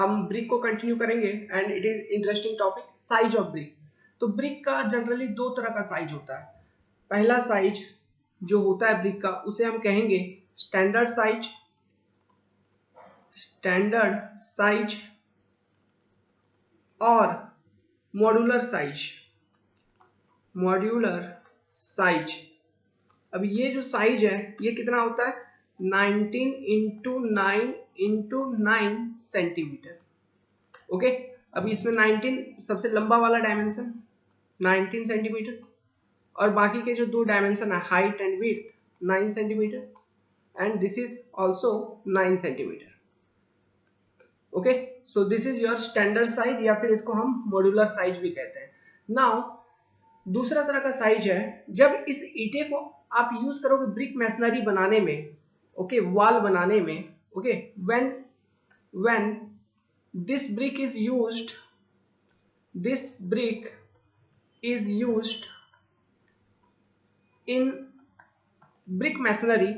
हम ब्रिक को कंटिन्यू करेंगे and it is interesting topic, size of brick. तो ब्रिक का जनरली दो तरह का साइज होता है। पहला साइज जो होता है ब्रिक का उसे हम कहेंगे स्टैंडर्ड साइज, स्टैंडर्ड साइज और मॉड्यूलर साइज, मॉड्यूलर साइज। अब ये जो साइज है ये कितना होता है 19 इंटू 9 इंटू 9 सेंटीमीटर। ओके, अब इसमें 19 सबसे लंबा वाला डायमेंशन 19 सेंटीमीटर और बाकी के जो दो डायमेंशन है height and width 9 centimetre and this is also 9 centimetre. Okay, so this is your standard size या फिर इसको हम मॉड्यूलर साइज भी कहते हैं। नाउ दूसरा तरह का साइज है जब इस ईंटे को आप यूज करोगे ब्रिक मैसनरी बनाने में, ओके, वॉल बनाने में, okay, when this brick is used in brick masonry,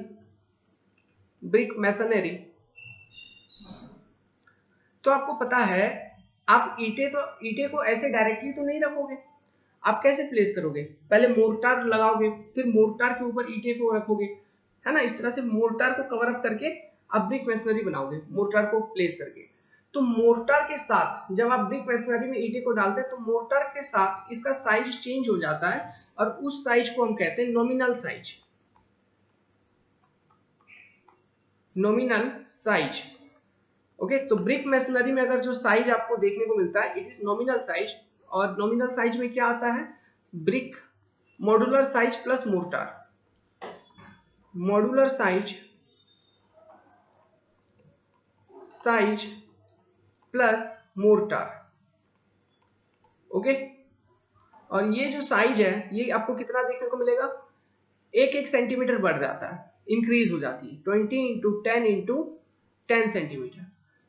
तो आपको पता है आप ईंटे को ऐसे डायरेक्टली तो नहीं रखोगे, आप कैसे प्लेस करोगे, पहले मोर्टार लगाओगे फिर मोर्टार के ऊपर ईंटे को रखोगे, है ना। इस तरह से मोर्टार को कवर अप करके आप ब्रिक मैसनरी बनाओगे मोर्टार को प्लेस करके। तो मोर्टार के साथ जब आप ब्रिक मैसनरी में ईंटे को डालते हैं तो मोर्टार के साथ इसका साइज चेंज हो जाता है और उस साइज को हम कहते हैं nominal size, nominal size. Okay, तो ब्रिक मैसनरी में अगर जो साइज आपको देखने को मिलता है इट इज नॉमिनल साइज, और नॉमिनल साइज में क्या आता है brick modular size plus mortar, modular size plus mortar. Okay, और ये जो साइज है ये आपको कितना देखने को मिलेगा, एक सेंटीमीटर बढ़ जाता है, इंक्रीज हो जाती है 20 into 10 into 10 centimetre.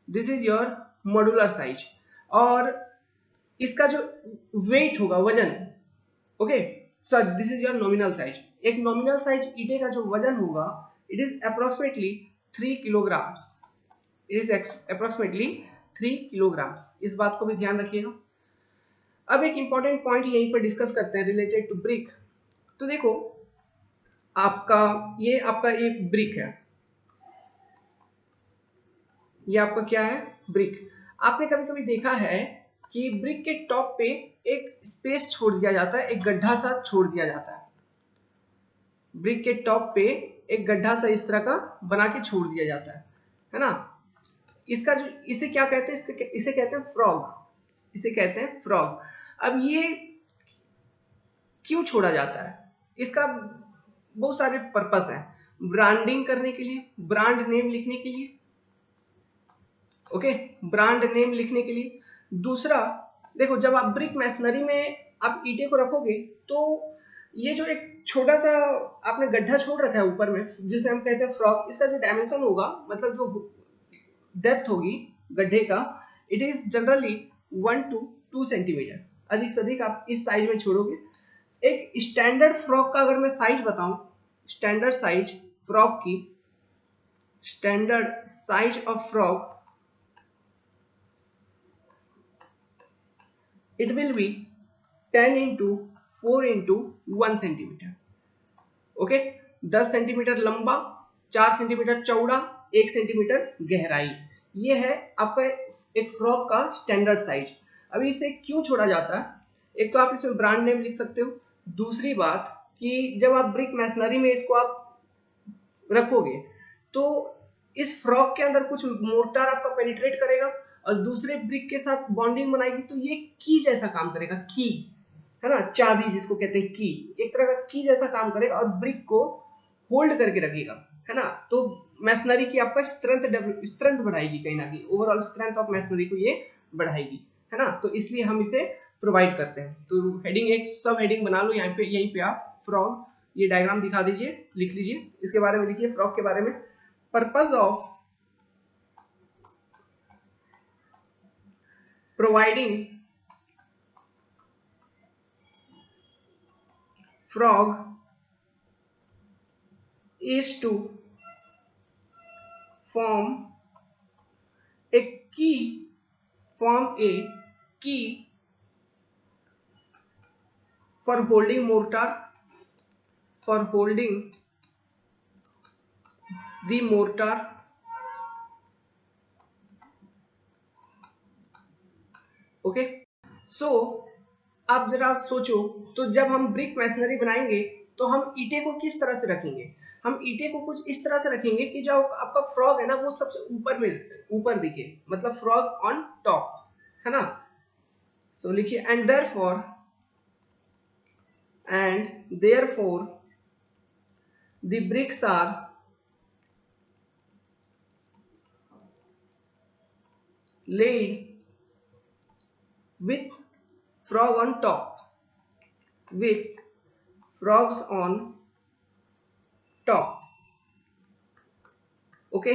This is your modular size. और इसका जो वेट होगा वजन, okay, so this is your nominal size. एक नॉमिनल साइज ईंटे का जो वजन होगा it is approximately 3 kilograms, it is approximately 3 kilograms. इस बात को भी ध्यान रखिएगा। अब एक इंपॉर्टेंट पॉइंट यहीं पर डिस्कस करते हैं रिलेटेड टू ब्रिक। तो देखो ये आपका एक ब्रिक है, ये आपका क्या है ब्रिक। आपने कभी कभी देखा है कि ब्रिक के टॉप पे एक स्पेस छोड़ दिया जाता है, एक गड्ढा सा छोड़ दिया जाता है, ब्रिक के टॉप पे एक गड्ढा सा इस तरह का बना के छोड़ दिया जाता है ना। इसका जो इसे क्या कहते हैं, इसे कहते हैं फ्रॉग, इसे कहते हैं फ्रॉग। अब ये क्यों छोड़ा जाता है, इसका बहुत सारे पर्पस है, ब्रांडिंग करने के लिए, ब्रांड नेम लिखने के लिए, ओके, ब्रांड नेम लिखने के लिए। दूसरा देखो जब आप ब्रिक मैसनरी में आप ईंटे को रखोगे तो ये जो एक छोटा सा आपने गड्ढा छोड़ रखा है ऊपर में जिसे हम कहते हैं फ्रॉग, इसका जो डायमेंशन होगा मतलब जो डेप्थ होगी गड्ढे का it is generally 1 to 2 centimetre, अधिक से अधिक आप इस साइज में छोड़ोगे। एक स्टैंडर्ड फ्रॉग का अगर मैं साइज बताऊं, स्टैंडर्ड साइज फ्रॉग की, standard size of frog it will be 10 into 4 into 1 centimetre. Okay, 10 centimetre लंबा, 4 सेंटीमीटर चौड़ा, 1 सेंटीमीटर गहराई, ये है आपका एक फ्रॉग का स्टैंडर्ड साइज। अभी इसे क्यों छोड़ा जाता है, एक तो आप इसमें ब्रांड नेम लिख सकते हो, दूसरी बात कि जब आप ब्रिक मैसनरी में इसको आप रखोगे तो इस फ्रॉग के अंदर कुछ मोर्टार आपका पेनिट्रेट करेगा और दूसरे ब्रिक के साथ बॉन्डिंग बनाएगी, तो ये की जैसा काम करेगा, की है ना, चाबी जिसको कहते हैं की, एक तरह का की जैसा काम करेगा और ब्रिक को होल्ड करके रखेगा, है ना। तो मैसनरी की आपका स्ट्रेंथ बढ़ाएगी, कहीं ना कहीं ओवरऑल स्ट्रेंथ ऑफ मैसनरी को ये बढ़ाएगी, है ना। तो इसलिए हम इसे प्रोवाइड करते हैं। तो हेडिंग एक सब हेडिंग बना लो यहाँ पे, यहीं पे आप फ्रॉग ये डायग्राम दिखा दीजिए, लिख लीजिए, इसके बारे में लिखिए फ्रॉग के बारे में। Purpose of providing frog is to form a key form a key for holding mortar, for holding the mortar. Okay, so आप जरा सोचो, तो जब हम ब्रिक मैसनरी बनाएंगे तो हम ईंटे को किस तरह से रखेंगे? हम ईंटे को कुछ इस तरह से रखेंगे कि जो आपका फ्रॉग है ना वो सबसे ऊपर दिखे, मतलब फ्रॉग ऑन टॉप, है ना। सो लिखिए and therefore the bricks are laid with frog on top, with frogs on top. Okay,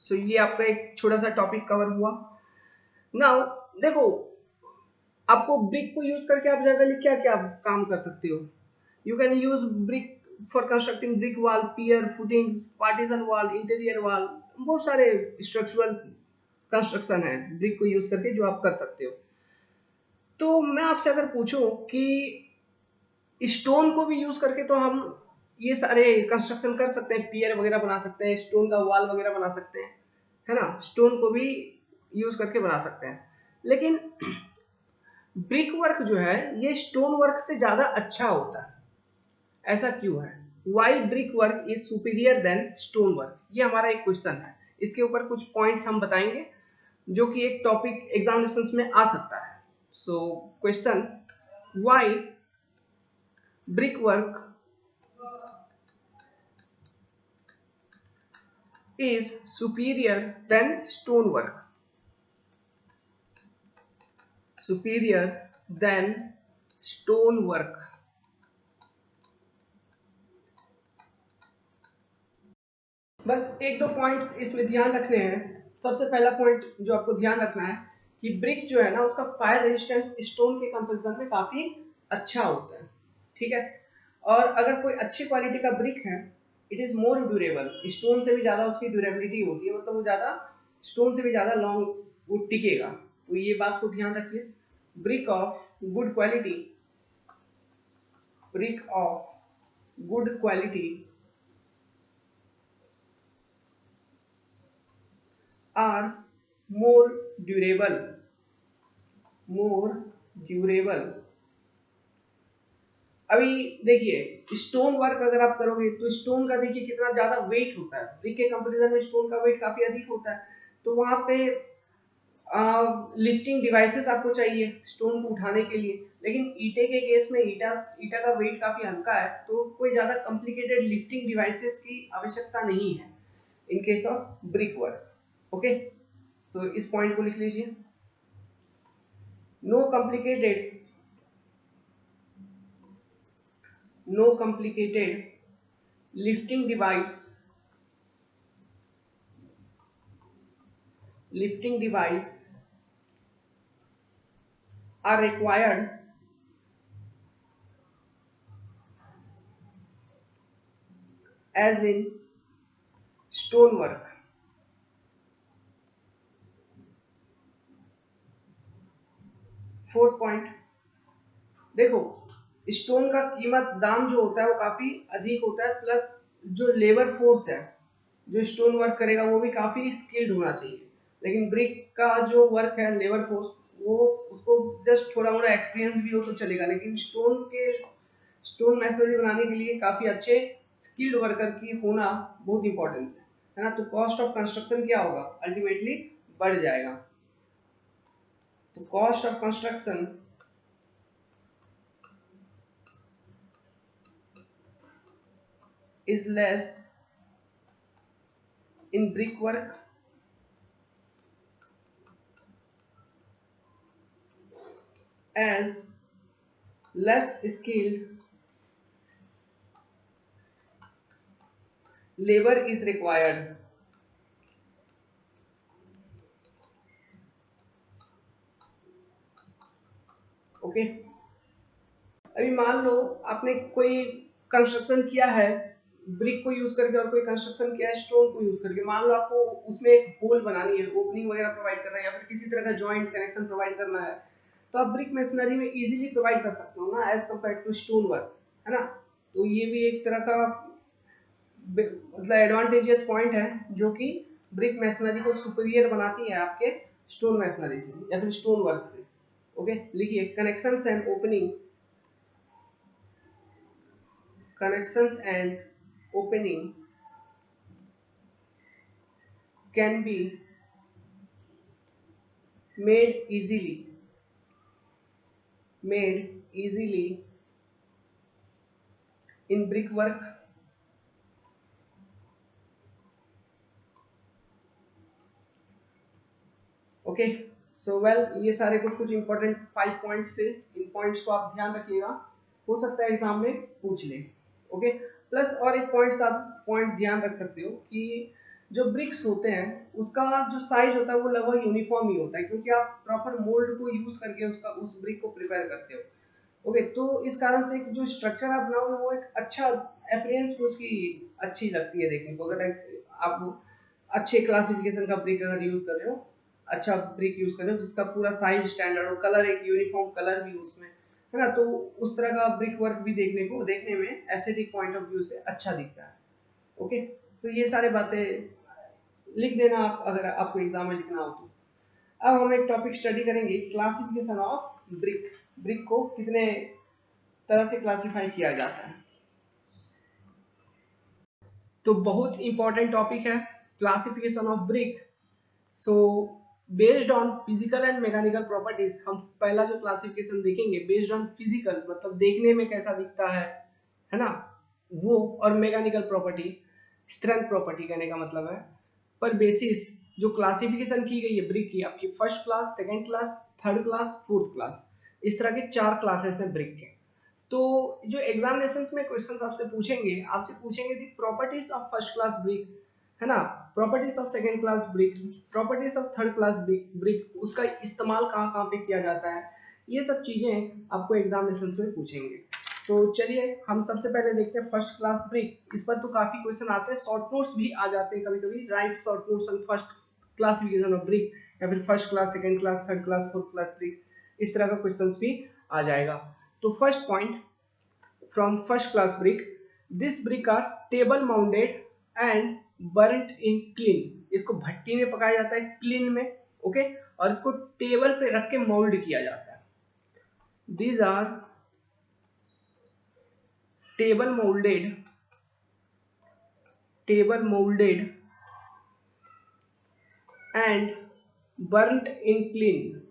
so ये आपका एक छोटा सा टॉपिक कवर हुआ। नाउ देखो, आपको ब्रिक को यूज करके आप जनरली क्या क्या काम कर सकते हो? You can use brick for constructing brick wall, pier, footing, partition wall, interior wall, बहुत सारे स्ट्रक्चरल कंस्ट्रक्शन है ब्रिक को यूज करके जो आप कर सकते हो। तो मैं आपसे अगर पूछूं कि स्टोन को भी यूज करके तो हम ये सारे कंस्ट्रक्शन कर सकते हैं, पियर वगैरह बना सकते हैं, स्टोन का वॉल वगैरह बना सकते हैं, है ना, स्टोन को भी यूज करके बना सकते हैं। लेकिन ब्रिक वर्क जो है ये स्टोन वर्क से ज्यादा अच्छा होता है, ऐसा क्यों है? Why brick work is superior than stone work, ये हमारा एक क्वेश्चन है। इसके ऊपर कुछ पॉइंट्स हम बताएंगे जो कि एक टॉपिक एग्जामिनेशन में आ सकता है। So question, why brick work is superior than stone work, superior than stone work। बस एक दो पॉइंट्स इसमें ध्यान रखने हैं। सबसे पहला पॉइंट जो आपको ध्यान रखना है कि ब्रिक जो है ना उसका फायर रेजिस्टेंस स्टोन के कंपैरिजन में काफी अच्छा होता है, ठीक है। और अगर कोई अच्छी क्वालिटी का ब्रिक है, it is more durable, stone से भी ज्यादा उसकी ड्यूरेबिलिटी होती है, मतलब वो ज्यादा स्टोन से भी ज्यादा लॉन्ग वो टिकेगा। तो ये बात को ध्यान रखिए। Brick of good quality, brick of good quality are more durable, more durable. अभी देखिए स्टोन वर्क अगर आप करोगे तो स्टोन का देखिए कितना ज्यादा वेट होता है, ब्रिक के कंपैरिजन में स्टोन का वेट काफी अधिक होता है। तो वहां पे लिफ्टिंग डिवाइसेस आपको चाहिए स्टोन को उठाने के लिए। लेकिन ईटे के केस में ईटा का वेट काफी हल्का है, तो कोई ज्यादा कॉम्प्लिकेटेड लिफ्टिंग डिवाइसेस की आवश्यकता नहीं है in case of brick work. Okay, so इस पॉइंट को लिख लीजिए। No complicated, no complicated lifting device are required as in stone work। Fourth point, देखो स्टोन का कीमत दाम जो होता है वो काफी अधिक होता है, प्लस जो लेबर फोर्स है जो स्टोन वर्क करेगा वो भी काफी स्किल्ड होना चाहिए। लेकिन ब्रिक का जो वर्क है लेबर फोर्स, वो उसको जस्ट थोड़ा मोड़ा एक्सपीरियंस भी हो तो चलेगा, लेकिन स्टोन मैसनरी बनाने के लिए काफी अच्छे स्किल्ड वर्कर की होना बहुत इंपॉर्टेंट है ना। तो कॉस्ट ऑफ कंस्ट्रक्शन क्या होगा, अल्टीमेटली बढ़ जाएगा। तो cost of construction is less in brickwork as less skilled labor is required। Okay, अभी मान लो आपने कोई कंस्ट्रक्शन किया है ब्रिक को यूज करके और कोई कंस्ट्रक्शन किया है स्टोन को यूज करके, मान लो आपको उसमें एक होल बनानी है, ओपनिंग वगैरह प्रोवाइड करना है, या फिर किसी तरह का जॉइंट कनेक्शन प्रोवाइड करना है, तो आप ब्रिक मशीनरी में इजीली प्रोवाइड कर सकते हो ना, as compare to stone work, है ना। तो ये भी एक तरह का मतलब एडवांटेजियस पॉइंट है जो कि ब्रिक मशीनरी को सुपीरियर बनाती है आपके स्टोन मशीनरी से या फिर स्टोन वर्क से। ओके, लिखिए connections and opening, connections and opening can be made easily in brickwork. Okay so well, ये सारे कुछ इंपॉर्टेंट 5 पॉइंट्स थे, इन पॉइंट्स को आप ध्यान रखिएगा, हो सकता है एग्जाम में पूछ ले। ओके, प्लस और एक पॉइंट ध्यान रख सकते हो कि जो ब्रिक्स होते हैं उसका जो साइज होता है वो लगभग यूनिफॉर्म ही होता है, क्योंकि आप प्रॉपर मोल्ड को यूज करके उस ब्रिक को प्रिपेयर करते हो। ओके, तो इस कारण से जो स्ट्रक्चर आप बनाओगे वो एक अच्छा अपीयरेंस उसकी अच्छी लगती है देखने को। अगर आप अच्छे क्लासिफिकेशन का ब्रिक अगर यूज कर रहे हो, अच्छा ब्रिक यूज कर रहे हो जिसका पूरा साइज स्टैंडर्ड और कलर एक यूनिफॉर्म कलर भी उसमें है ना, तो उस तरह का ब्रिक वर्क भी देखने में एस्थेटिक पॉइंट ऑफ व्यू से अच्छा दिखता है। ओके, तो ये सारे बातें लिख देना आप अगर आपको एग्जाम में लिखना हो तो। अब हम एक टॉपिक स्टडी करेंगे, क्लासिफिकेशन ऑफ ब्रिक। ब्रिक को कितने तरह से क्लासिफाई किया जाता है, तो बहुत इंपॉर्टेंट टॉपिक है classification of brick. So based on physical and mechanical properties, हम पहला जो क्लासिफिकेशन देखेंगे बेस्ड ऑन फिजिकल मतलब देखने में कैसा दिखता है ना, वो, और मैकेनिकल प्रॉपर्टी स्ट्रेंथ प्रॉपर्टी कहने का मतलब है, पर बेसिस जो क्लासिफिकेशन की गई है ब्रिक की, आपकी first class, second class, third class, fourth class, इस तरह के 4 क्लासेस हैं ब्रिक के। तो जो एग्जामिनेशंस में क्वेश्चंस आपसे पूछेंगे the properties of first class brick, है ना, properties of second class brick, properties of third class brick, उसका इस्तेमाल कहाँ कहाँ पे किया जाता है, ये सब चीजें आपको एग्जामिनेशंस में पूछेंगे। तो चलिए हम सबसे पहले देखते हैं फर्स्ट क्लास ब्रिक। इस पर तो काफी क्वेश्चन आते हैं, शॉर्ट नोट्स भी आ जाते हैं कभी कभी, right short notes on first classification of brick, या फिर first class, second class, third class, fourth class brick, इस तरह का क्वेश्चंस भी आ जाएगा। तो first point from first class brick, this brick are table mounted and burnt in clean, इसको भट्टी में पकाया जाता है क्लीन में, ओके, और इसको टेबल पे रख के मोल्ड किया जाता है। these are table molded and burnt in clean।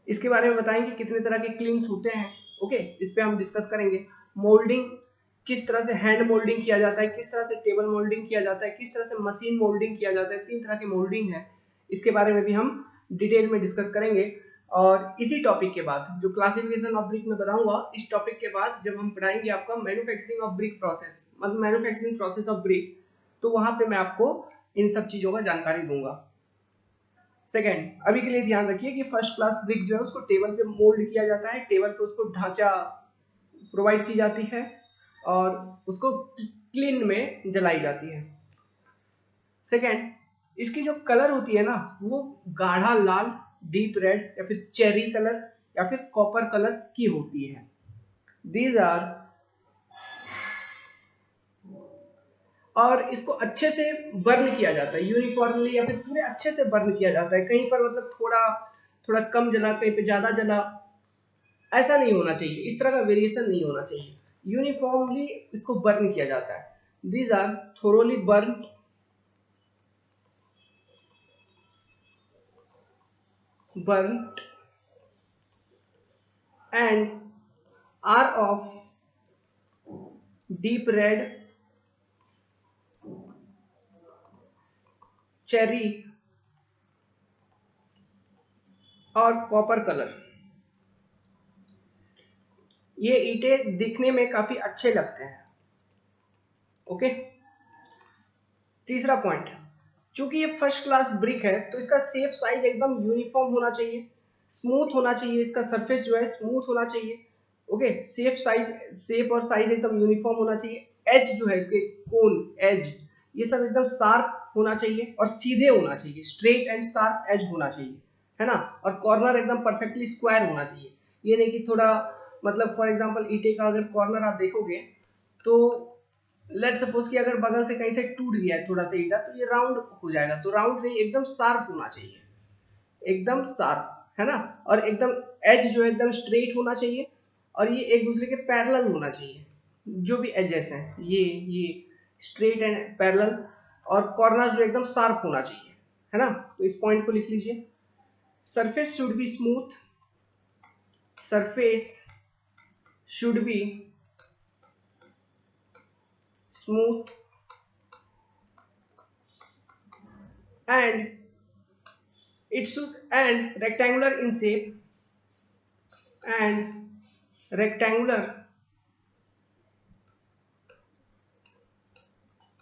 इसके बारे में बताएंगे कितने तरह के क्लीन्स होते हैं। ओके, इस पे हम डिस्कस करेंगे। मोल्डिंग, किस तरह से हैंड मोल्डिंग किया जाता है, किस तरह से टेबल मोल्डिंग किया जाता है, किस तरह से मशीन मोल्डिंग किया जाता है, 3 तरह की मोल्डिंग है, इसके बारे में भी हम डिटेल में डिस्कस करेंगे। और इसी टॉपिक के बाद जो क्लासिफिकेशन ऑफ ब्रिक में बताऊंगा, इस टॉपिक के बाद जब हम पढ़ाएंगे आपका मैन्युफैक्चरिंग ऑफ ब्रिक प्रोसेस, मतलब मैन्युफैक्चरिंग प्रोसेस ऑफ ब्रिक, तो वहां पे मैं आपको इन सब चीजों का जानकारी दूंगा। सेकेंड, अभी के लिए ध्यान रखिए कि फर्स्ट क्लास ब्रिक जो है उसको टेबल पे मोल्ड किया जाता है, टेबल पे उसको ढांचा प्रोवाइड की जाती है और उसको क्लीन में जलाई जाती है। सेकेंड, इसकी जो कलर होती है ना, वो गाढ़ा लाल, डीप रेड, या फिर चेरी कलर, या फिर कॉपर कलर की होती है। दीज आर, और इसको अच्छे से बर्न किया जाता है यूनिफॉर्मली, या फिर पूरे अच्छे से बर्न किया जाता है, कहीं पर मतलब थोड़ा कम जला, कहीं पे ज्यादा जला, ऐसा नहीं होना चाहिए, इस तरह का वेरिएशन नहीं होना चाहिए, यूनिफॉर्मली इसको बर्न किया जाता है। These are thoroughly burnt and are of deep red, cherry और कॉपर कलर। ये ईंटे दिखने में काफी अच्छे लगते हैं। ओके, तीसरा पॉइंट, चूंकि ये फर्स्ट क्लास ब्रिक है तो इसका शेप साइज एकदम यूनिफॉर्म होना चाहिए, स्मूथ होना चाहिए, इसका सरफेस जो है स्मूथ होना चाहिए। ओके, शेप और साइज एकदम यूनिफॉर्म होना चाहिए। एज जो है इसके, कोन एज, ये सब एकदम शार्प होना चाहिए और सीधे होना चाहिए, स्ट्रेट एंड शार्प एज होना चाहिए, है ना। और कॉर्नर एकदम परफेक्टली स्क्वायर होना चाहिए, ये नहीं कि थोड़ा, मतलब फॉर एग्जांपल ईंटे का अगर कॉर्नर आप देखोगे तो लेट सपोज कि अगर बगल से कहीं से टूट गया है थोड़ा सा ईंटा, तो ये राउंड हो जाएगा। तो राउंड नहीं, एकदम शार्प होना चाहिए, एकदम शार्प, है ना। और एकदम एज जो है एकदम स्ट्रेट होना चाहिए, और ये एक दूसरे के पैरेलल होना चाहिए। जो भी एजेस हैं ये स्ट्रेट एंड पैरेलल, और कॉर्नर जो एकदम शार्प होना चाहिए, है ना। तो इस पॉइंट को लिख लीजिए। Surface should be smooth, surface should be smooth and it should and rectangular in shape, and rectangular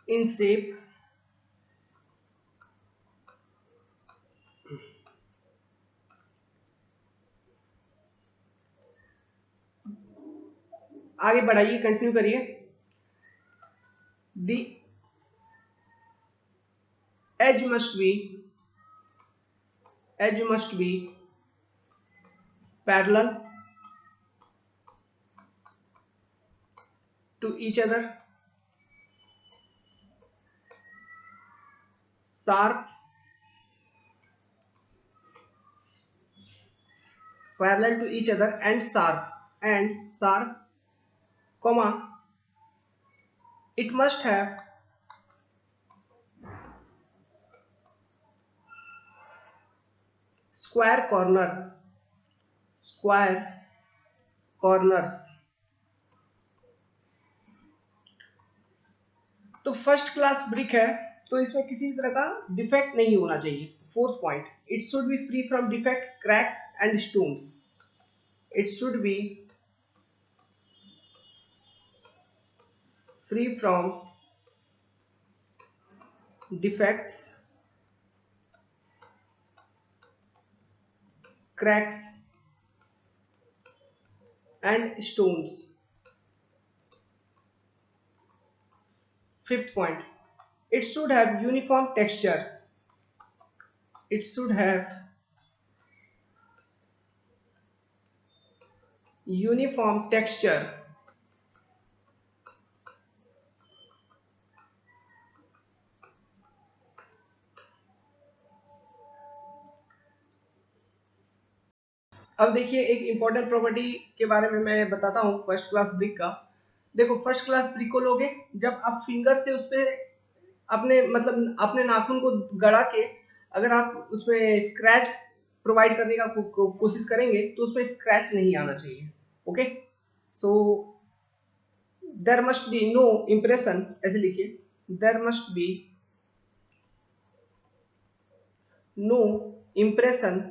in shape, आगे बढ़ाइए, कंटिन्यू करिए। the edge must be parallel to each other, sharp, parallel to each other and sharp, comma, it must have square corners। तो first class brick है, तो इसमें किसी तरह का डिफेक्ट नहीं होना चाहिए। Fourth point, it should be free from defect, crack and stones. It should be free from defects, cracks and stones। Fifth point, it should have uniform texture, it should have uniform texture। अब देखिए, एक important property के बारे में मैं बताता हूँ first class brick का। देखो, फर्स्ट क्लास ब्रिक को लोगे जब आप फिंगर से उस पे अपने, मतलब अपने नाखून को गड़ा के अगर आप उसमें स्क्रैच प्रोवाइड करने का कोशिश करेंगे, तो उसमें स्क्रैच नहीं आना चाहिए। Okay, so there must be no impression, ऐसे लिखिए, there must be no impression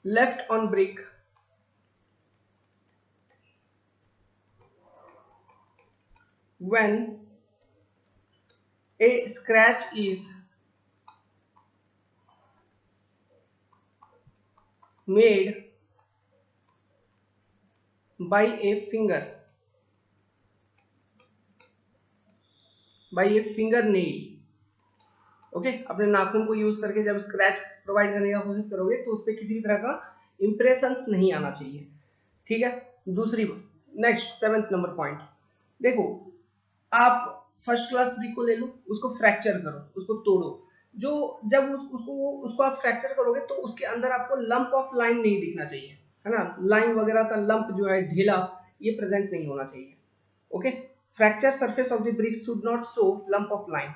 left on brick when a scratch is made by a finger nail। Okay, अपने नाखून को यूज करके जब स्क्रैच प्रोवाइड करने का कोशिश करोगे, तो उस पर किसी भी तरह का इंप्रेशंस नहीं आना चाहिए। ठीक है, दूसरी, नेक्स्ट 7th नंबर पॉइंट, देखो, आप फर्स्ट क्लास ब्रिक को ले लो, उसको फ्रैक्चर करो, उसको तोड़ो। जो जब उसको आप फ्रैक्चर करोगे, तो उसके अंदर आपको लंप ऑफ लाइन नहीं दिखना चाहिए, है ना। लाइन वगैरह का लंप जो है, ढीला, ये प्रेजेंट नहीं होना चाहिए। Okay, fracture surface of the brick should not show lump of line.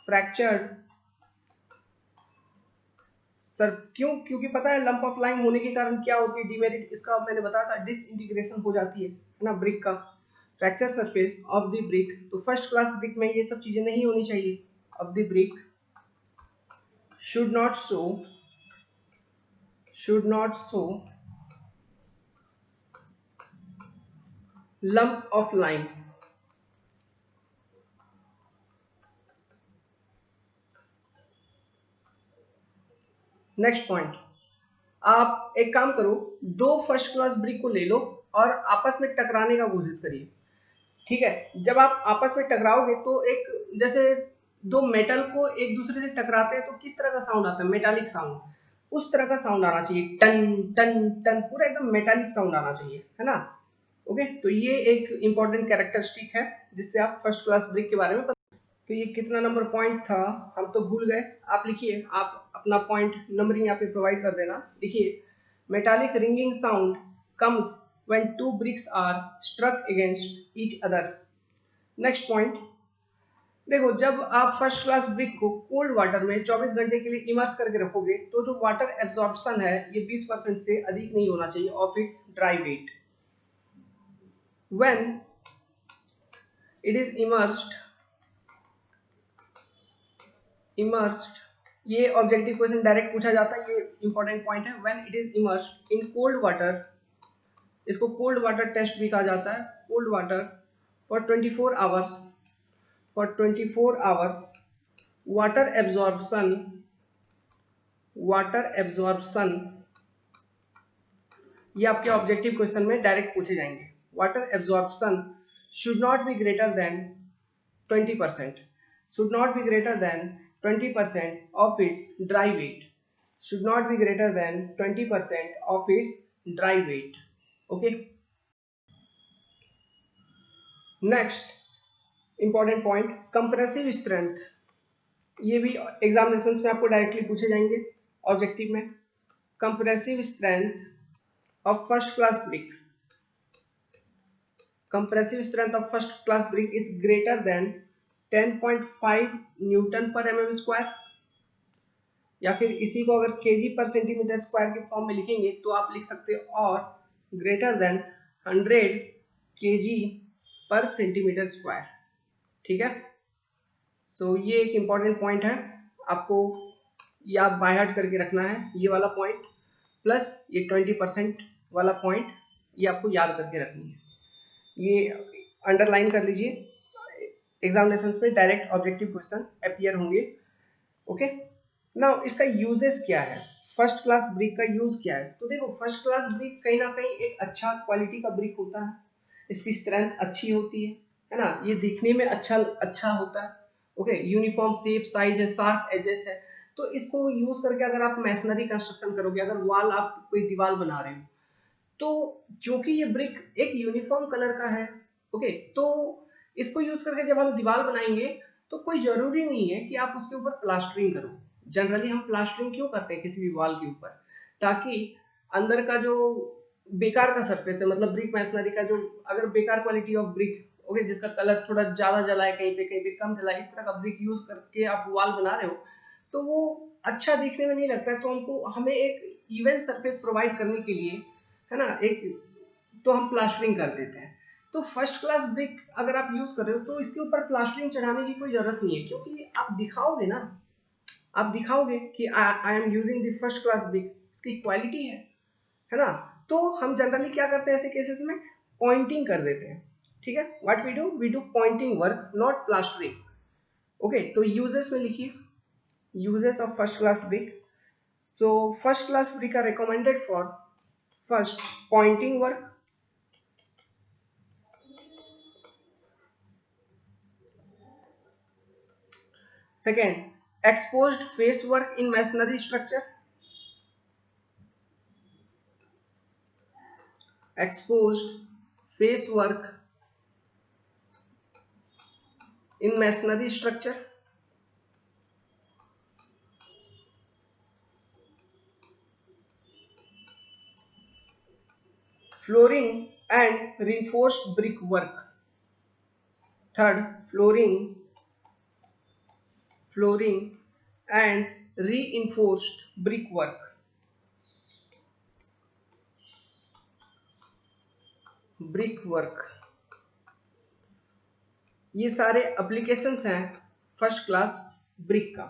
Fractured sir, क्योंकि पता है लंप ऑफ लाइन होने के कारण क्या होती है डिमेरिट, इसका मैंने बताया था, डिसइंटीग्रेशन हो जाती है ना ब्रिक का। Fracture surface of the brick, तो फर्स्ट क्लास ब्रिक में ये सब चीजें नहीं होनी चाहिए। Of the brick should not show lump of line। Next point, आप एक काम करो, दो फर्स्ट क्लास ब्रिक को ले लो और आपस में टकराने का कोशिश करिए। ठीक है, जब आप आपस में टकराओगे तो एक, जैसे दो मेटल को एक दूसरे से टकराते हैं तो किस तरह का साउंड आता है, मेटालिक साउंड, उस तरह का साउंड आना चाहिए, टन टन टन, पूरा एकदम मेटालिक साउंड आना चाहिए, है ना। ओके, तो ये एक इंपॉर्टेंट कैरेक्टरिस्टिक है जिससे आप फर्स्ट क्लास ब्रिक के बारे में पता। तो ये कितना नंबर पॉइंट था हम तो भूल गए, आप लिखिए, आप अपना पॉइंट नंबरिंग यहाँ पे प्रोवाइड कर देना। लिखिए, metallic ringing sound comes when two bricks are struck against each other। Next point, देखो जब आप फर्स्ट क्लास ब्रिक को कोल्ड वाटर में 24 घंटे के लिए इमर्स करके रखोगे तो जो वाटर एब्जॉर्प्शन है ये 20% से अधिक नहीं होना चाहिए of its dry weight. When it is immersed, ये ऑब्जेक्टिव क्वेश्चन डायरेक्ट पूछा जाता है, ये इंपॉर्टेंट पॉइंट है। When it is immersed in cold water, इसको कोल्ड वाटर टेस्ट भी कहा जाता है, cold water for 24 hours, for 24 hours water absorption, ये आपके ऑब्जेक्टिव क्वेश्चन में डायरेक्ट पूछे जाएंगे। Water absorption should not be greater than 20%, should not be greater than 20% of its dry weight, should not be greater than 20% of its dry weight। okay, next important point, compressive strength, ये भी examinations में आपको directly पूछे जाएंगे objective में। Compressive strength of first class brick, compressive strength of first class brick is greater than 10.5 Newton पर MM square, या फिर इसी को अगर केजी पर सेंटीमीटर स्क्वायर के फॉर्म में लिखेंगे तो आप लिख सकते हो और ग्रेटर देन 100 केजी पर सेंटीमीटर स्क्वायर। ठीक है, सो ये एक इंपॉर्टेंट पॉइंट है, आपको याद बाय हार्ट करके रखना है, ये वाला पॉइंट प्लस ये 20% वाला पॉइंट, ये आपको याद करके रखनी है, ये अंडरलाइन कर लीजिए, एग्जामिनेशंस में डायरेक्ट ऑब्जेक्टिव क्वेश्चन अपीयर होंगे। ओके, नाउ इसका यूजेस क्या है, फर्स्ट क्लास ब्रिक का यूज क्या है। तो देखो फर्स्ट क्लास ब्रिक कहीं ना कहीं एक अच्छा क्वालिटी का ब्रिक होता है, इसकी स्ट्रेंथ अच्छी होती है ना, ये दिखने में अच्छा होता है। ओके, यूनिफॉर्म शेप साइज है, शार्प एजेस है, तो इसको यूज करके अगर आप मैसनरी कंस्ट्रक्शन करोगे, अगर वॉल आप कोई दीवार बना रहे हो, तो क्योंकि ये ब्रिक एक यूनिफॉर्म कलर का है, ओके, तो इसको यूज करके जब हम दीवार बनाएंगे तो कोई जरूरी नहीं है कि आप उसके ऊपर प्लास्टरिंग करो। जनरली हम प्लास्टरिंग क्यों करते हैं किसी भी वॉल के ऊपर, ताकि अंदर का जो बेकार का सरफेस है, मतलब ब्रिक मैसनरी का जो अगर बेकार क्वालिटी ऑफ ब्रिक, ओके, जिसका कलर थोड़ा ज्यादा जला है, कहीं पे कम जला है, इस तरह का ब्रिक यूज करके आप वॉल बना रहे हो तो वो अच्छा दिखने में नहीं लगता है। तो हमको हमें एक इवन सरफेस प्रोवाइड करने के लिए, है ना, एक तो हम प्लास्टरिंग कर देते हैं। तो फर्स्ट क्लास ब्रिक अगर आप यूज कर रहे हो तो इसके ऊपर प्लास्टरिंग चढ़ाने की कोई जरूरत नहीं है, क्योंकि आप दिखाओगे ना, आप दिखाओगे कि I am using the first class brick, इसकी क्वालिटी है ना। तो हम जनरली क्या करते हैं ऐसे केसेस में, पॉइंटिंग कर देते हैं। ठीक है, what we do pointing work, not plastering. Okay, तो यूजेस में लिखिए, uses of first class brick. So first class brick are recommended for first pointing work, second exposed face work in masonry structure, exposed face work in masonry structure, flooring and reinforced brick work, third flooring and reinforced brick work, ये सारे applications हैं first class brick का।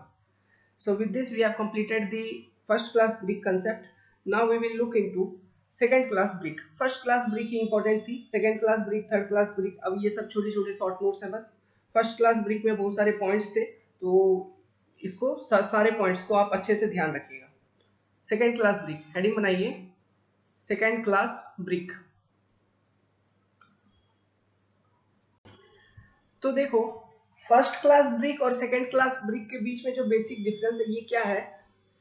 So with this we have completed the first class brick concept. Now we will look into second class brick. First class brick he important थी, second class brick, third class brick, अब ये सब छोटे छोटे short notes हैं बस। First class brick में बहुत सारे पॉइंट्स थे, तो इसको सारे पॉइंट्स को आप अच्छे से ध्यान रखिएगा। सेकेंड क्लास ब्रिक, हेडिंग बनाइए सेकेंड क्लास ब्रिक। तो देखो फर्स्ट क्लास ब्रिक और सेकेंड क्लास ब्रिक के बीच में जो बेसिक डिफरेंस है ये क्या है,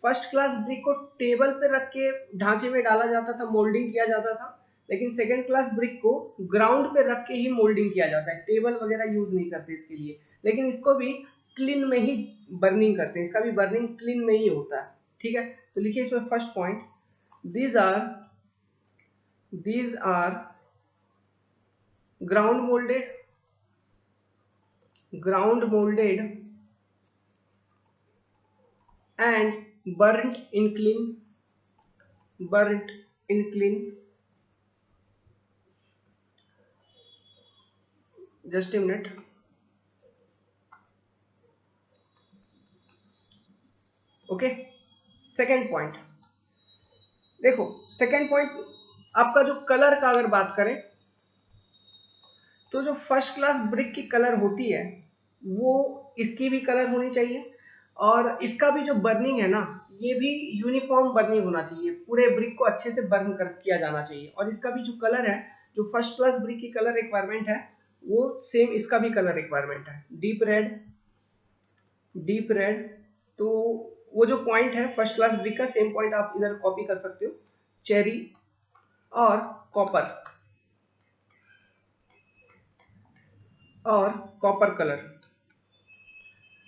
फर्स्ट क्लास ब्रिक को टेबल पे रख के ढांचे में डाला जाता था, मोल्डिंग किया जाता था, लेकिन सेकेंड क्लास ब्रिक को ग्राउंड पे रख के ही मोल्डिंग किया जाता है, टेबल वगैरह यूज नहीं करते इसके लिए, लेकिन इसको भी क्लीन में ही बर्निंग करते हैं, इसका भी बर्निंग क्लीन में ही होता है। ठीक है, तो लिखिए इसमें first point, these are ground molded and burnt in clean, just a minute, okay. Second point देखो, सेकेंड पॉइंट आपका जो कलर का अगर बात करें तो जो फर्स्ट क्लास ब्रिक की कलर होती है वो इसकी भी कलर होनी चाहिए, और इसका भी जो बर्निंग है ना ये भी यूनिफॉर्म बर्निंग होना चाहिए, पूरे ब्रिक को अच्छे से बर्न कर किया जाना चाहिए, और इसका भी जो कलर है, जो फर्स्ट क्लास ब्रिक की कलर रिक्वायरमेंट है वो सेम इसका भी कलर रिक्वायरमेंट है, डीप रेड। तो वो जो पॉइंट है फर्स्ट क्लास ब्रिक का, सेम पॉइंट आप इधर कॉपी कर सकते हो, चेरी और copper colour.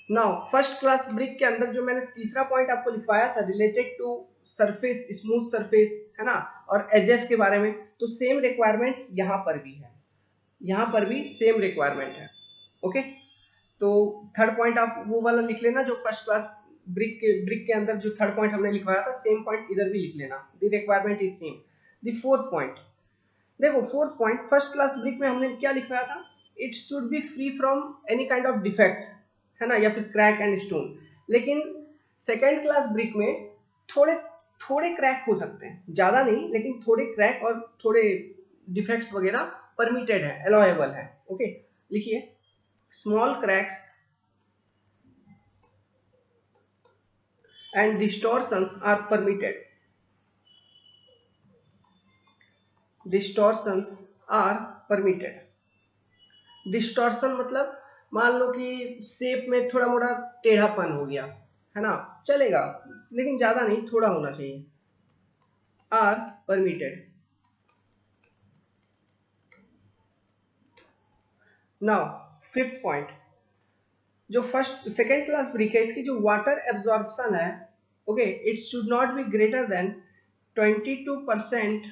Now first class brick के अंदर जो मैंने तीसरा पॉइंट आपको लिखवाया था related to surface, smooth surface, है ना, और एजेस के बारे में, तो सेम रिक्वायरमेंट यहाँ पर भी है, यहाँ पर भी सेम रिक्वायरमेंट है। ओके, तो थर्ड पॉइंट आप वो वाला लिख लेना जो फर्स्ट क्लास ब्रिक के अंदर जो थर्ड पॉइंट हमने लिखवाया था, सेम पॉइंट इधर भी लिख लेना, the requirement is same. The fourth point देखो, fourth point first class brick में हमने क्या लिखवाया था, it should be free from any kind of defect, है ना, या फिर क्रैक एंड स्टोन, लेकिन सेकेंड क्लास ब्रिक में थोड़े थोड़े क्रैक हो सकते हैं, ज्यादा नहीं, लेकिन थोड़े क्रैक और थोड़े डिफेक्ट्स वगैरह परमिटेड है, अलाउएबल है। ओके, लिखिए small cracks and distortions are permitted, distortions are permitted। Distortion मतलब मान लो कि शेप में थोड़ा मोड़ा टेढ़ापन हो गया, है ना, चलेगा, लेकिन ज्यादा नहीं, थोड़ा होना चाहिए, are permitted. Now fifth point, जो फर्स्ट सेकेंड क्लास ब्रिक है इसकी जो वाटर एब्जॉर्प्शन है, okay, it should not be greater than 22%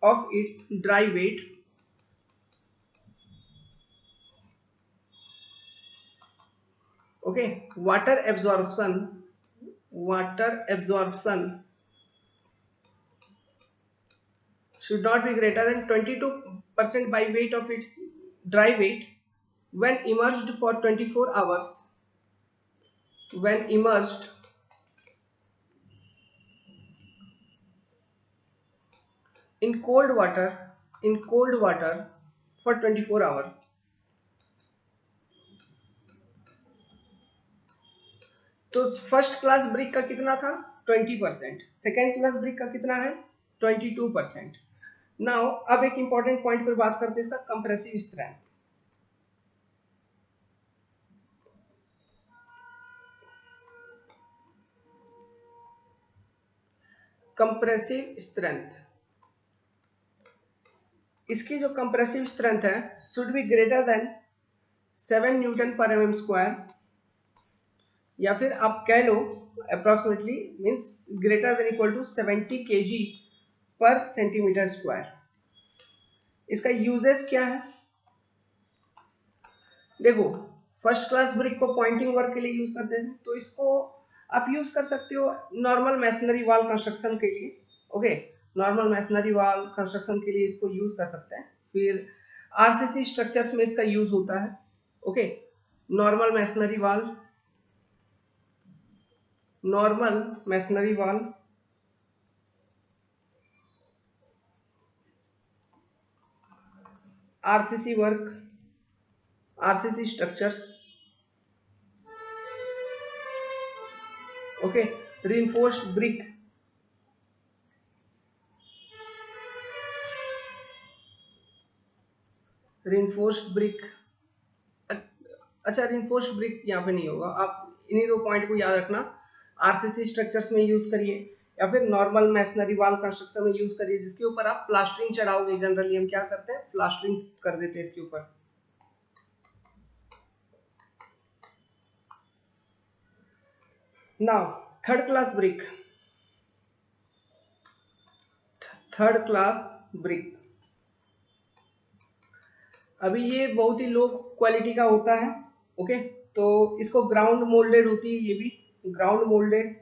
of its dry weight, okay, water absorption should not be greater than 22% by weight of its dry weight when immersed for 24 hours, when immersed in cold water for 24 hours। तो first class brick का कितना था 20%, second class brick का कितना है 22%। Now अब एक important point पर बात करते हैं इसका कंप्रेसिव स्ट्रेंथ। कंप्रेसिव स्ट्रेंथ, इसकी जो कंप्रेसिव स्ट्रेंथ है should be greater than 7 newton पर mm स्क्वायर, या फिर आप कह लो approximately means greater than equal to 70 kg पर सेंटीमीटर स्क्वायर। इसका यूजेस क्या है, देखो फर्स्ट क्लास ब्रिक को पॉइंटिंग वर्क के लिए यूज करते हैं, तो इसको आप यूज कर सकते हो नॉर्मल मैसनरी वॉल कंस्ट्रक्शन के लिए, okay, normal masonry wall construction के लिए इसको यूज कर सकते हैं। फिर आरसीसी स्ट्रक्चर्स में इसका यूज होता है, okay, normal masonry wall RCC work, RCC structures, okay, reinforced brick reinforced brick, अच्छा रिइंफोर्स्ड ब्रिक यहाँ पे नहीं होगा, आप इन्हीं दो पॉइंट को याद रखना। आरसीसी स्ट्रक्चर्स में यूज करिए या फिर नॉर्मल मैसनरी वॉल कंस्ट्रक्शन में यूज करिए, जिसके ऊपर आप प्लास्टरिंग चढ़ाओगे। जनरली हम क्या करते हैं, प्लास्टरिंग कर देते हैं इसके ऊपर। Now third class brick, third class brick, अभी ये बहुत ही लो क्वालिटी का होता है। ओके, तो इसको ग्राउंड मोल्डेड होती है, ये भी ग्राउंड मोल्डेड,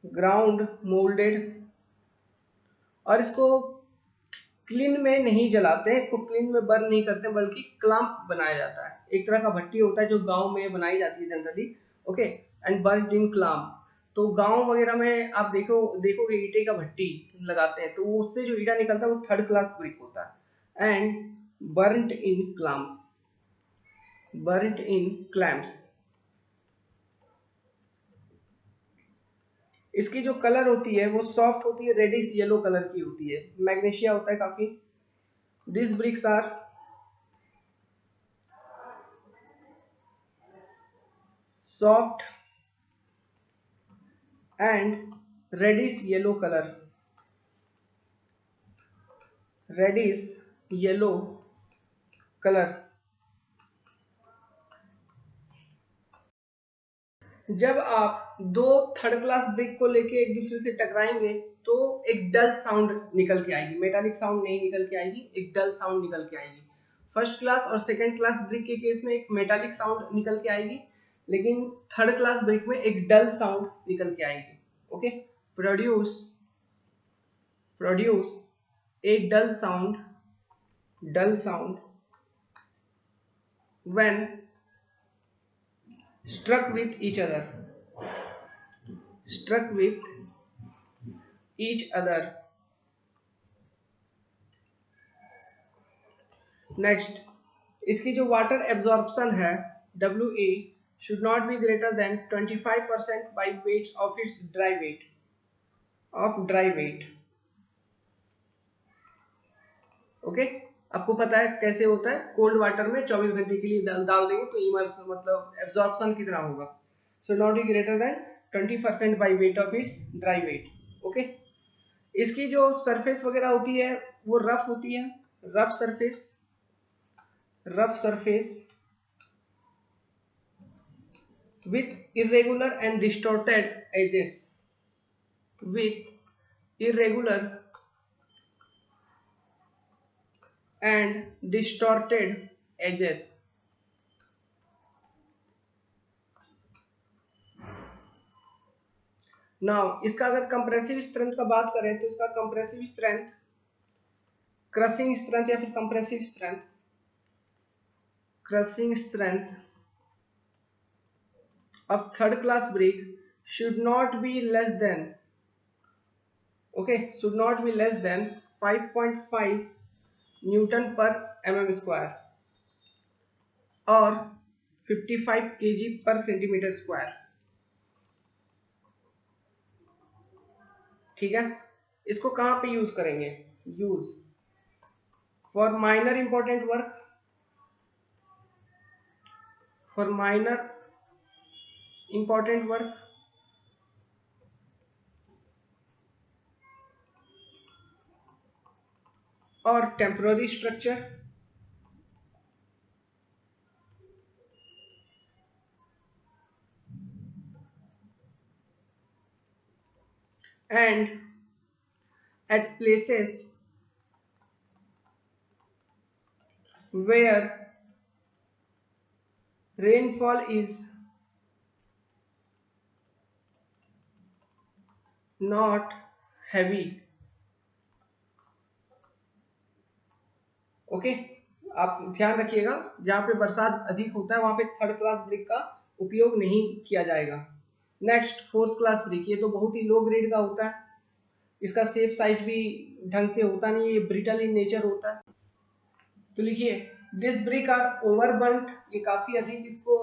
ग्राउंड मोल्डेड, और इसको क्लीन में नहीं जलाते हैं, इसको क्लीन में बर्न नहीं करते, बल्कि क्लैंप बनाया जाता है। एक तरह का भट्टी होता है जो गांव में बनाई जाती है generally. Okay, and burn in clamp. तो गांव वगैरह में आप देखोगे ईटे का भट्टी लगाते हैं, तो उससे जो ईटा निकलता है वो थर्ड क्लास ब्रिक होता है। And burned in clamp, burned in clamps. इसकी जो कलर होती है वो सॉफ्ट होती है, रेडिश येलो कलर की होती है, मैग्नीशिया होता है काफी। This bricks are soft and reddish yellow colour, reddish yellow colour. जब आप दो थर्ड क्लास ब्रिक को लेके एक दूसरे से टकराएंगे तो एक डल साउंड निकल के आएगी, मेटालिक साउंड नहीं निकल के आएगी, एक डल साउंड निकल के आएगी। फर्स्ट क्लास और सेकंड क्लास ब्रिक के केस में एक मेटालिक साउंड निकल के आएगी, लेकिन थर्ड क्लास ब्रिक में एक डल साउंड निकल के आएगी। Okay, produce produce a dull sound when struck with each other, struck with each other। Next, इसकी जो वाटर एब्जॉर्प्शन है WA should not be greater than 25% by weight of its dry weight, of dry weight। Okay, आपको पता है कैसे होता है, cold water में 24 घंटे के लिए डाल देंगे तो इमर्स मतलब एब्जॉर्प्शन कितना होगा, so not be greater than 20% by weight of its dry weight. Okay, इसकी जो सरफेस वगैरह होती है वो रफ होती है, rough surface, rough surface with irregular and distorted edges, with irregular and distorted edges। Now इसका अगर कंप्रेसिव स्ट्रेंथ का बात करें तो इसका कंप्रेसिव स्ट्रेंथ, क्रशिंग स्ट्रेंथ या फिर compressive strength, crushing strength of third class brick should not be less than, okay, should not be less than 5.5 Newton per mm square और 55 kg per centimeter square। ठीक है, इसको कहां पे use करेंगे, use for minor important work, for minor important work और temporary structure, and at places where rainfall is not heavy। Okay, आप ध्यान रखिएगा जहां पे बरसात अधिक होता है वहां पे थर्ड क्लास ब्रिक का उपयोग नहीं किया जाएगा। नेक्स्ट फोर्थ क्लास ब्रिक, ये तो बहुत ही लो ग्रेड का होता है, इसका शेप साइज भी ढंग से होता नहीं, ये ब्रिटल इन नेचर होता है। तो लिखिए दिस ब्रिक आर ओवरबर्न्ट, ये काफी अधिक इसको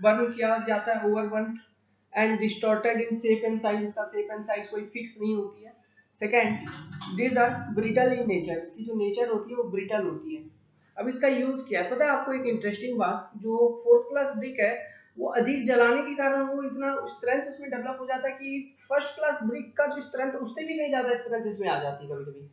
बर्न किया जाता है, overburnt, and distorted in shape and size, इसका शेप एंड साइज कोई फिक्स नहीं होती है, second, these are brittle in nature, इसकी जो नेचर होती है वो ब्रिटल होती है। अब इसका यूज क्या है पता है आपको? एक इंटरेस्टिंग बात, जो फोर्थ क्लास ब्रिक है वो अधिक जलाने के कारण वो इतना स्ट्रेंथ इसमें डेवलप हो जाता है कि फर्स्ट क्लास ब्रिक का जो स्ट्रेंथ उससे भी कहीं ज्यादा स्ट्रेंथ इसमें आ जाती है कभी कभी।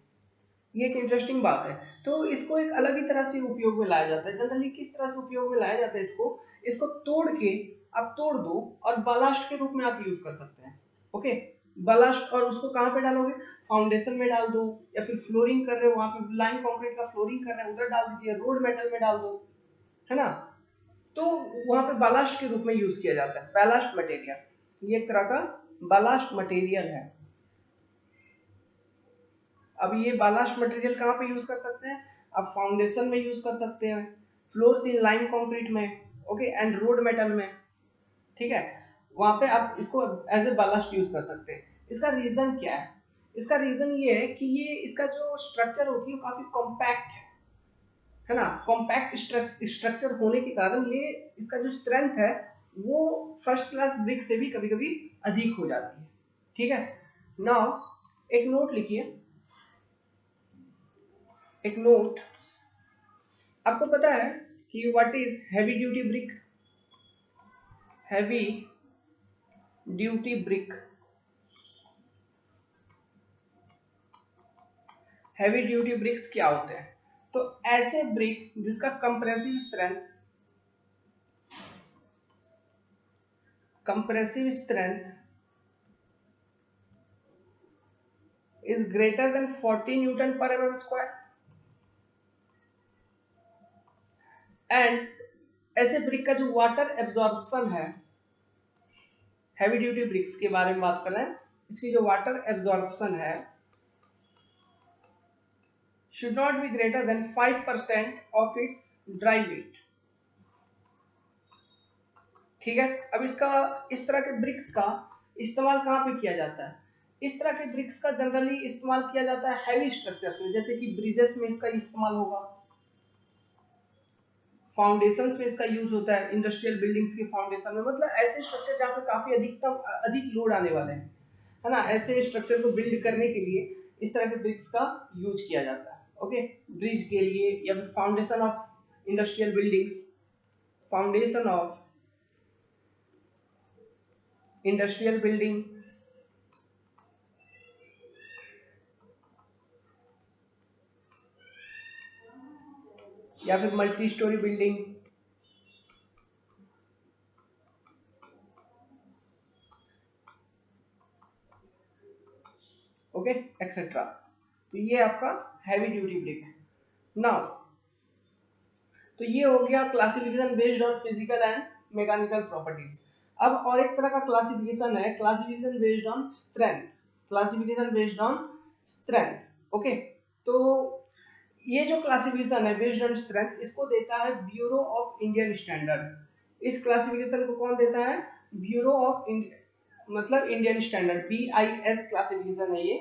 ये एक इंटरेस्टिंग बात है। तो इसको एक अलग ही तरह से उपयोग में लाया जाता है। जनरली किस तरह से उपयोग में लाया जाता है इसको तोड़ के आप तोड़ दो और बालास्ट के रूप में आप यूज कर सकते हैं। Okay, ballast. और उसको कहाँ पे डालोगे? फाउंडेशन में डाल दो, या फिर फ्लोरिंग कर रहे हो वहां पे लाइम कंक्रीट का फ्लोरिंग कर रहे हैं उधर डाल दीजिए, रोड मेटल में डाल दो, है ना। तो वहां पे बालास्ट के रूप में यूज किया जाता है, बालास्ट मटेरियल। ये एक तरह का बालास्ट मटेरियल है। अब ये बालास्ट मटेरियल कहाँ पे यूज कर सकते हैं? आप फाउंडेशन में यूज कर सकते हैं, फ्लोर्स इन लाइम कंक्रीट में, ओके, एंड रोड मेटल में, ठीक है। वहां पे आप इसको एज ए बालास्ट यूज कर सकते हैं। इसका रीजन क्या है? इसका रीजन ये है कि ये इसका जो स्ट्रक्चर होती है वो काफी कॉम्पैक्ट है ना। कॉम्पैक्ट स्ट्रक्चर होने के कारण ये इसका जो स्ट्रेंथ है वो फर्स्ट क्लास ब्रिक से भी कभी कभी अधिक हो जाती है, ठीक है। नाउ एक नोट लिखिए, एक नोट। आपको पता है कि what is heavy duty brick? Heavy duty brick, heavy duty bricks क्या होते हैं? तो ऐसे ब्रिक जिसका compressive strength is greater than 40 Newton per mm square and ऐसे ब्रिक का जो वाटर एब्जॉर्प्शन है, हैवी ड्यूटी ब्रिक्स के बारे में बात कर रहे हैं, इसकी जो वाटर एब्जॉर्प्शन है should not be greater than 5% of its dry weight, ठीक है। अब इसका इस तरह के ब्रिक्स का इस्तेमाल कहाँ पे किया जाता है? इस तरह के ब्रिक्स का जनरली इस्तेमाल किया जाता है हैवी स्ट्रक्चर्स में, जैसे कि ब्रिजेस में इसका इस्तेमाल होगा, फाउंडेशंस में इसका यूज होता है, इंडस्ट्रियल बिल्डिंग्स के फाउंडेशन में, मतलब ऐसे स्ट्रक्चर जहाँ पे काफी अधिक लोड आने वाले हैं, है ना। ऐसे स्ट्रक्चर को बिल्ड करने के लिए इस तरह के ब्रिक्स का यूज किया जाता है, ओके, ब्रिज के लिए या फिर foundation of industrial buildings, foundation of industrial building, या फिर multi storey building, okay, etcetera. तो ये आपका हैवी ड्यूटी ब्रिक है। नाउ तो ये हो गया classification based on physical and mechanical properties. अब और एक तरह का क्लासिफिकेशन है classification based on strength, classification based on strength, okay. तो ये जो क्लासिफिकेशन है बेस्ड ऑन स्ट्रेंथ, इसको देता है ब्यूरो ऑफ इंडियन स्टैंडर्ड। इस क्लासिफिकेशन को कौन देता है? ब्यूरो ऑफ मतलब इंडियन स्टैंडर्ड, BIS क्लासिफिकेशन है ये,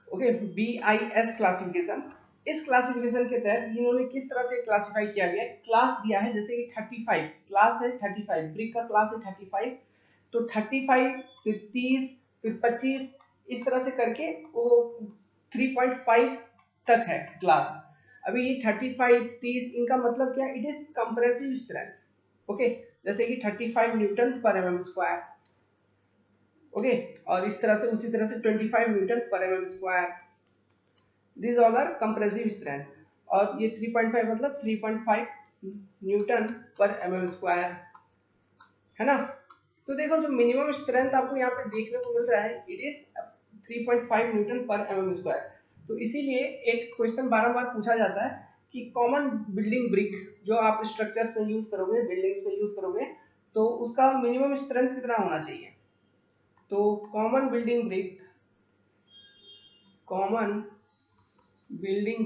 ओके, BIS क्लासिफिकेशन। इस क्लासिफिकेशन के तहत इन्होंने किस तरह से क्लासिफाई किया गया है? क्लास दिया है, जैसे कि 35 क्लास है, 35 ब्रिक का क्लास है 35, तो 35 फिर 30 फिर 25 इस तरह से करके वो 3.5 तक है क्लास। अभी ये 35 30 इनका मतलब क्या है? It is compressive strength, okay, जैसे कि 35 न्यूटन पर mm स्क्वायर, ओके, और इस तरह से उसी तरह से 25 न्यूटन पर mm square, this all are compressive strength. और ये 3.5 मतलब 3.5 न्यूटन पर mm स्क्वायर, है ना। तो देखो जो मिनिमम स्ट्रेंथ आपको यहाँ पे देखने को मिल रहा है इट इज 3.5 न्यूटन पर mm स्क्वायर। तो इसीलिए एक क्वेश्चन बारंबार पूछा जाता है कि कॉमन बिल्डिंग ब्रिक जो आप स्ट्रक्चर्स में यूज करोगे, बिल्डिंग्स में यूज करोगे, तो उसका मिनिमम स्ट्रेंथ कितना होना चाहिए? तो common building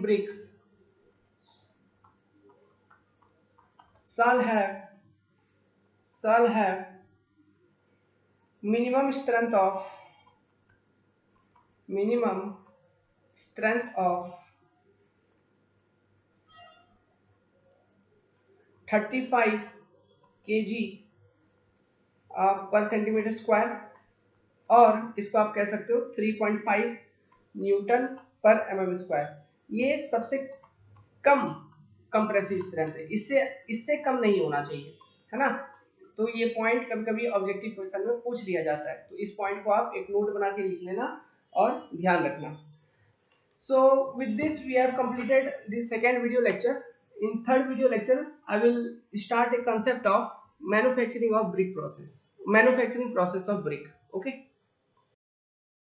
bricks shall have minimum strength of 35 kg पर सेंटीमीटर स्क्वायर, और इसको आप कह सकते हो 3.5 न्यूटन पर mm स्क्वायर, ये सबसे कम कंप्रेसिव स्ट्रेंथ है, इससे कम नहीं होना चाहिए, है ना। तो ये पॉइंट कभी कभी ऑब्जेक्टिव क्वेश्चन में पूछ लिया जाता है, तो इस पॉइंट को आप एक नोट बना के लिख लेना और ध्यान रखना। So with this we have completed this second video lecture. In third video lecture I will start a concept of manufacturing of brick process, manufacturing process of brick. Okay.